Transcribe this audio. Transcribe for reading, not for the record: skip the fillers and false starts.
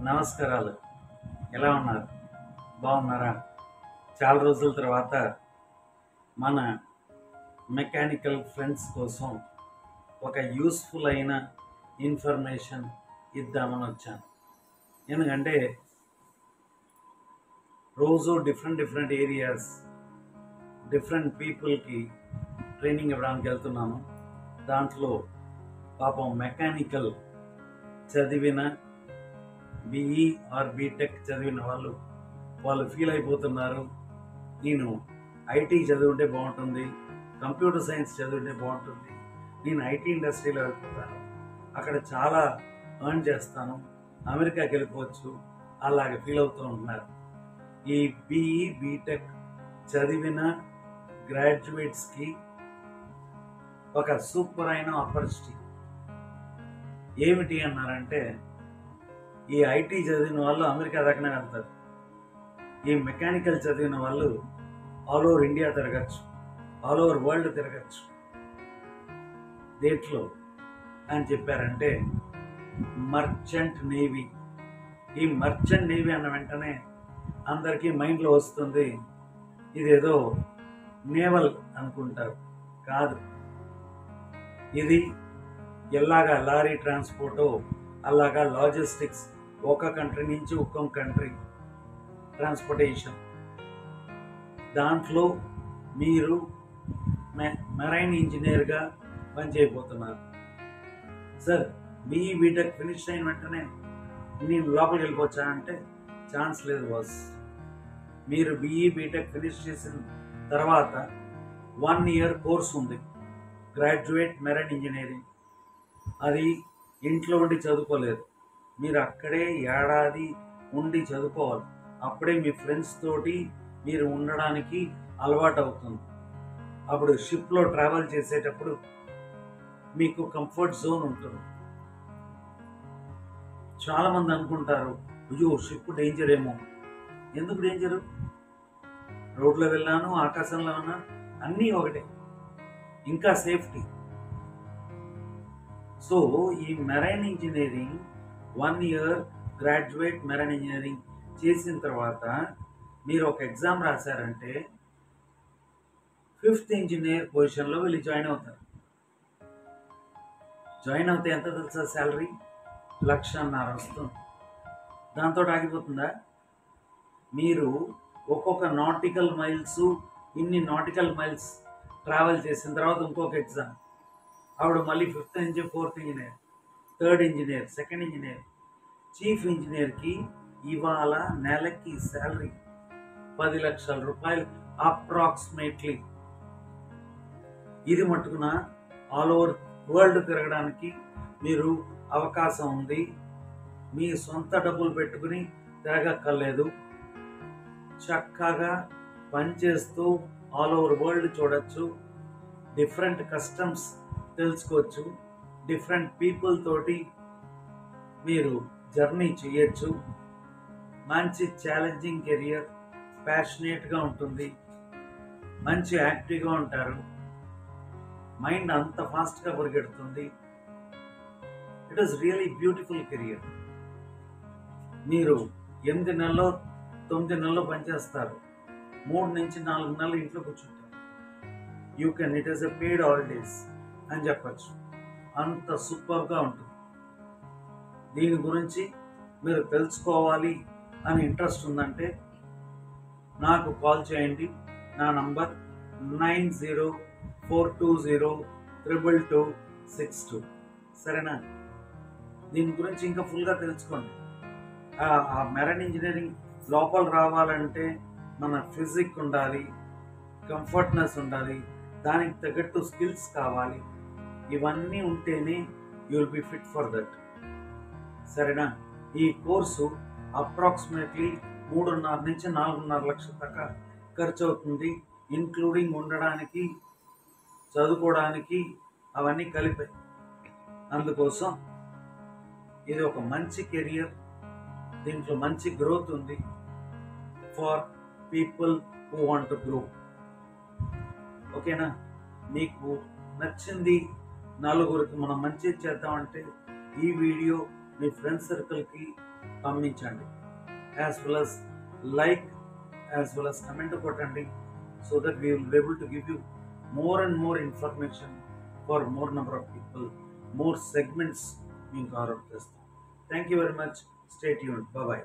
నమస్కారాలు. ఎలా ఉన్నారు? బాగున్నారా? చాలా రోజుల తర్వాత మన మెకానికల్ ఫ్రెండ్స్ కోసం ఒక యూస్ఫుల్ అయిన ఇన్ఫర్మేషన్ ఇద్దామని వచ్చాను. ఎందుకంటే రోజు డిఫరెంట్ ఏరియాస్ డిఫరెంట్ పీపుల్కి ట్రైనింగ్ ఇవ్వడానికి వెళ్తున్నాను. దాంట్లో పాపం మెకానికల్ చదివిన బీఈ ఆర్ బీటెక్ చదివిన వాళ్ళు ఫీల్ అయిపోతున్నారు. నేను ఐటీ చదివింటే బాగుంటుంది, కంప్యూటర్ సైన్స్ చదివింటే బాగుంటుంది, నేను ఐటీ ఇండస్ట్రీలో వెళ్ళిపోతాను, అక్కడ చాలా ఎర్న్ చేస్తాను, అమెరికాకి వెళ్ళిపోవచ్చు, అలాగే ఫీల్ అవుతూ ఉంటున్నారు. ఈ బీఈ బీటెక్ చదివిన గ్రాడ్యుయేట్స్కి ఒక సూపర్ అయిన ఆపర్చునిటీ ఏమిటి అన్నారంటే, ఈ ఐటీ చదివిన వాళ్ళు అమెరికా దాకానే వెళ్తారు, ఈ మెకానికల్ చదివిన వాళ్ళు ఆల్ ఓవర్ ఇండియా తిరగచ్చు, ఆల్ ఓవర్ వరల్డ్ తిరగచ్చు. దేంట్లో అని చెప్పారంటే మర్చెంట్ నేవీ. ఈ మర్చెంట్ నేవీ అన్న వెంటనే అందరికీ మైండ్లో వస్తుంది ఇదేదో నేవల్ అనుకుంటారు. కాదు, ఇది ఎలాగా లారీ ట్రాన్స్పోర్టో అలాగా లాజిస్టిక్స్, ఒక కంట్రీ నుంచి ఇంకొక కంట్రీ ట్రాన్స్పోర్టేషన్. దాంట్లో మీరు మెరైన్ ఇంజనీర్గా పనిచేయబోతున్నారు. సార్, బీఈ బీటెక్ ఫినిష్ అయిన వెంటనే నేను లోపలికి వెళ్ళిపోవచ్చా అంటే ఛాన్స్ లేదు బాస్. మీరు బీఈ బీటెక్ ఫినిష్ చేసిన తర్వాత 1 year కోర్స్ ఉంది, గ్రాడ్యుయేట్ మెరైన్ ఇంజనీరింగ్. అది ఇంట్లో ఉండి చదువుకోలేదు, మీరు అక్కడే ఏడాది ఉండి చదువుకోవాలి. అప్పుడే మీ ఫ్రెండ్స్ తోటి మీరు ఉండడానికి అలవాటు అవుతుంది. అప్పుడు షిప్లో ట్రావెల్ చేసేటప్పుడు మీకు కంఫర్ట్ జోన్ ఉంటుంది. చాలామంది అనుకుంటారు, అయ్యో షిప్ డేంజర్ ఏమో. ఎందుకు డేంజరు? రోడ్లో వెళ్ళాను, ఆకాశంలో ఉన్నాను, అన్నీ ఒకటే, ఇంకా సేఫ్టీ. సో ఈ marine engineering 1 year graduate marine engineering చేసిన తర్వాత మీరు ఒక ఎగ్జామ్ రాశారంటే 5th ఇంజనీర్ పొజిషన్లో వెళ్ళి జాయిన్ అవుతారు. జాయిన్ అవుతే ఎంత తెలుసా శాలరీ? 1,50,000 వస్తుంది. దాంతో ఆగిపోతుందా? మీరు ఒక్కొక్క నాటికల్ మైల్స్, ఇన్ని నాటికల్ మైల్స్ ట్రావెల్ చేసిన తర్వాత ఇంకొక ఎగ్జామ్, ఆవిడ మళ్ళీ 5th engineer, 4th engineer, 3rd engineer, 2nd engineer, chief ఇంజనీర్కి ఇవాళ నెలకి శాలరీ 10 లక్షల రూపాయలు అప్రాక్సిమేట్లీ. ఇది మట్టుకున ఆల్ ఓవర్ వరల్డ్ తిరగడానికి మీరు అవకాశం ఉంది. మీ సొంత డబ్బులు పెట్టుకుని తిరగక్కర్లేదు, చక్కగా పనిచేస్తూ ఆల్ ఓవర్ వరల్డ్ చూడొచ్చు, డిఫరెంట్ కస్టమ్స్ తెలుసుకోవచ్చు, డిఫరెంట్ పీపుల్ తోటి మీరు జర్నీ చేయొచ్చు. మంచి ఛాలెంజింగ్ కెరియర్, ప్యాషనేట్గా ఉంటుంది, మంచి యాక్టివ్గా ఉంటారు, మైండ్ అంత ఫాస్ట్గా పరిగెడుతుంది. It is really beautiful career. మీరు 8 నెలలో 9 నెలలు పనిచేస్తారు, 3 నుంచి 4 నెలలు ఇంట్లో కూర్చుంటారు. You can, it is a paid holidays అని చెప్పచ్చు. అంత సూపర్గా ఉంటుంది. దీని గురించి మీరు తెలుసుకోవాలి అని ఇంట్రెస్ట్ ఉందంటే నాకు కాల్ చేయండి. నా నంబర్ 9042022262. సరేనా? దీని గురించి ఇంకా ఫుల్గా తెలుసుకోండి. ఆ మెరైన్ ఇంజనీరింగ్ లోపల రావాలంటే మన ఫిజిక్ ఉండాలి, కంఫర్ట్నెస్ ఉండాలి, దానికి తగ్గట్టు స్కిల్స్ కావాలి. ఇవన్నీ ఉంటేనే you will be fit for that. సరేనా? ఈ కోర్సు అప్రాక్సిమేట్లీ 3.5 నుంచి 4.5 లక్షల దాకా ఖర్చు అవుతుంది, ఇంక్లూడింగ్ ఉండడానికి, చదువుకోవడానికి, అవన్నీ కలిపాయి. అందుకోసం ఇది ఒక మంచి కెరియర్, దీంట్లో మంచి గ్రోత్ ఉంది for people who want to grow. ఓకేనా? మీకు నచ్చింది, నలుగురికి మనం మంచి చేద్దామంటే ఈ వీడియో మీ ఫ్రెండ్స్ సర్కిల్కి పంపించండి. As well as like, as well as comment కొట్టండి. So that we will be able to give you more and more information for more number of people, more segments మీకు కవర్ చేస్తాం. Thank you very much. Stay tuned. Bye.